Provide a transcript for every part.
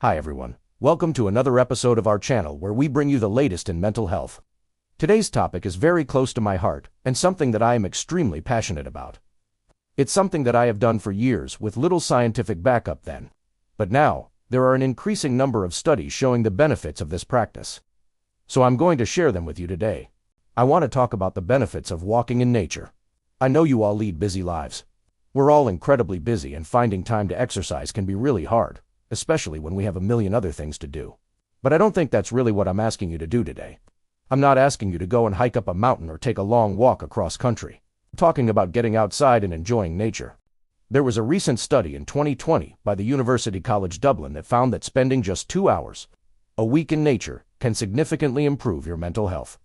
Hi everyone, welcome to another episode of our channel where we bring you the latest in mental health. Today's topic is very close to my heart and something that I am extremely passionate about. It's something that I have done for years with little scientific backup then. But now, there are an increasing number of studies showing the benefits of this practice. So I'm going to share them with you today. I want to talk about the benefits of walking in nature. I know you all lead busy lives. We're all incredibly busy and finding time to exercise can be really hard, especially when we have a million other things to do. But I don't think that's really what I'm asking you to do today. I'm not asking you to go and hike up a mountain or take a long walk across country. I'm talking about getting outside and enjoying nature. There was a recent study in 2020 by the University College Dublin that found that spending just 2 hours a week in nature can significantly improve your mental health.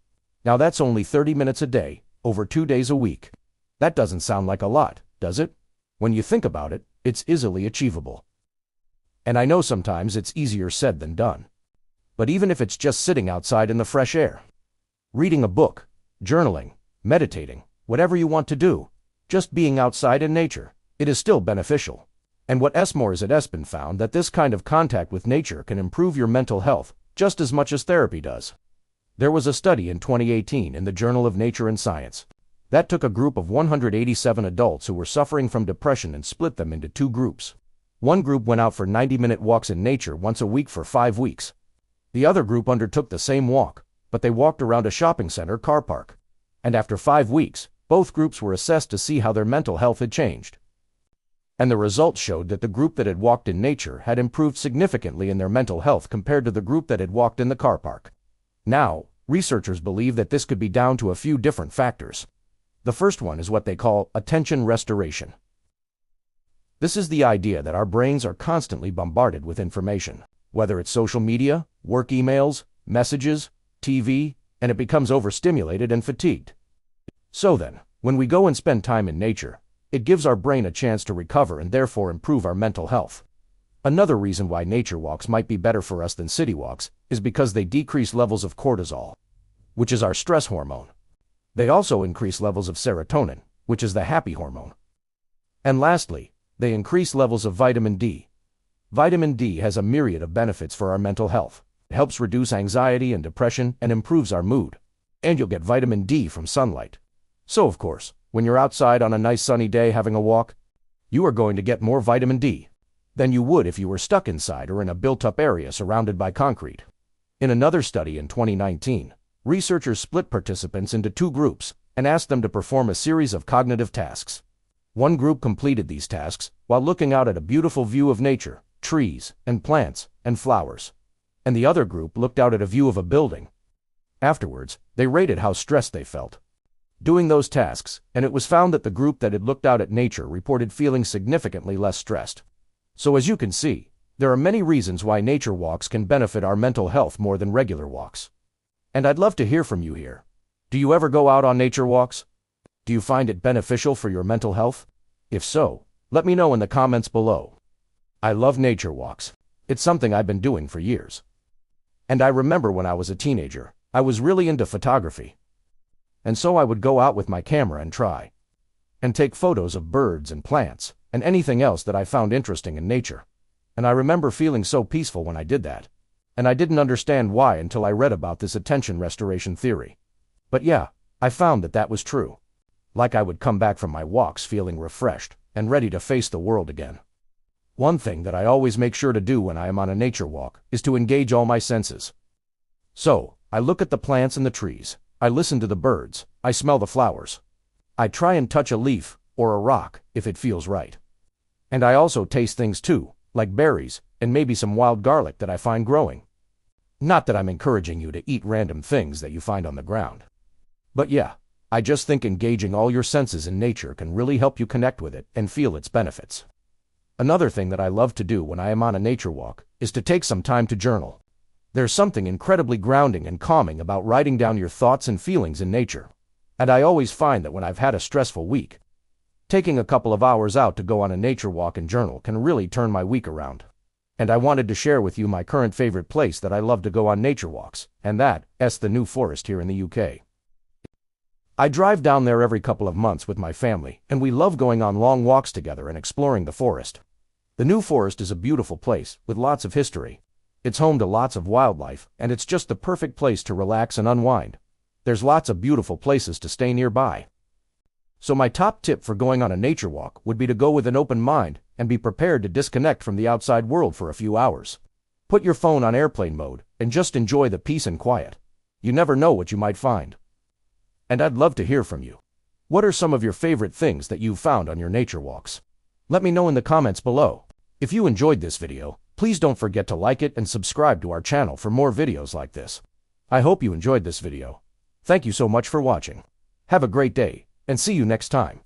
Now that's only 30 minutes a day, over 2 days a week. That doesn't sound like a lot, does it? When you think about it, it's easily achievable. And I know sometimes it's easier said than done. But even if it's just sitting outside in the fresh air, reading a book, journaling, meditating, whatever you want to do, just being outside in nature, it is still beneficial. And what more is it has been found that this kind of contact with nature can improve your mental health just as much as therapy does. There was a study in 2018 in the Journal of Nature and Science that took a group of 187 adults who were suffering from depression and split them into two groups. One group went out for 90-minute walks in nature once a week for 5 weeks. The other group undertook the same walk, but they walked around a shopping center car park. And after 5 weeks, both groups were assessed to see how their mental health had changed. And the results showed that the group that had walked in nature had improved significantly in their mental health compared to the group that had walked in the car park. Now, researchers believe that this could be down to a few different factors. The first one is what they call attention restoration. This is the idea that our brains are constantly bombarded with information, whether it's social media, work emails, messages, TV, and it becomes overstimulated and fatigued. So then, when we go and spend time in nature, it gives our brain a chance to recover and therefore improve our mental health. Another reason why nature walks might be better for us than city walks is because they decrease levels of cortisol, which is our stress hormone. They also increase levels of serotonin, which is the happy hormone. And lastly, they increase levels of vitamin D. Vitamin D has a myriad of benefits for our mental health. It helps reduce anxiety and depression and improves our mood. And you'll get vitamin D from sunlight. So of course, when you're outside on a nice sunny day having a walk, you are going to get more vitamin D than you would if you were stuck inside or in a built-up area surrounded by concrete. In another study in 2019, researchers split participants into two groups and asked them to perform a series of cognitive tasks. One group completed these tasks while looking out at a beautiful view of nature, trees, and plants, and flowers. And the other group looked out at a view of a building. Afterwards, they rated how stressed they felt doing those tasks, and it was found that the group that had looked out at nature reported feeling significantly less stressed. So as you can see, there are many reasons why nature walks can benefit our mental health more than regular walks. And I'd love to hear from you here. Do you ever go out on nature walks? Do you find it beneficial for your mental health? If so, let me know in the comments below. I love nature walks. It's something I've been doing for years. And I remember when I was a teenager, I was really into photography. And so I would go out with my camera and try and take photos of birds and plants and anything else that I found interesting in nature. And I remember feeling so peaceful when I did that. And I didn't understand why until I read about this attention restoration theory. But yeah, I found that was true. Like I would come back from my walks feeling refreshed and ready to face the world again. One thing that I always make sure to do when I am on a nature walk is to engage all my senses. So, I look at the plants and the trees, I listen to the birds, I smell the flowers. I try and touch a leaf or a rock if it feels right. And I also taste things too, like berries and maybe some wild garlic that I find growing. Not that I'm encouraging you to eat random things that you find on the ground. But yeah, I just think engaging all your senses in nature can really help you connect with it and feel its benefits. Another thing that I love to do when I am on a nature walk is to take some time to journal. There's something incredibly grounding and calming about writing down your thoughts and feelings in nature. And I always find that when I've had a stressful week, taking a couple of hours out to go on a nature walk and journal can really turn my week around. And I wanted to share with you my current favorite place that I love to go on nature walks, and that's the New Forest here in the UK. I drive down there every couple of months with my family, and we love going on long walks together and exploring the forest. The New Forest is a beautiful place with lots of history. It's home to lots of wildlife, and it's just the perfect place to relax and unwind. There's lots of beautiful places to stay nearby. So my top tip for going on a nature walk would be to go with an open mind and be prepared to disconnect from the outside world for a few hours. Put your phone on airplane mode and just enjoy the peace and quiet. You never know what you might find. And I'd love to hear from you. What are some of your favorite things that you've found on your nature walks? Let me know in the comments below. If you enjoyed this video, please don't forget to like it and subscribe to our channel for more videos like this. I hope you enjoyed this video. Thank you so much for watching. Have a great day, and see you next time.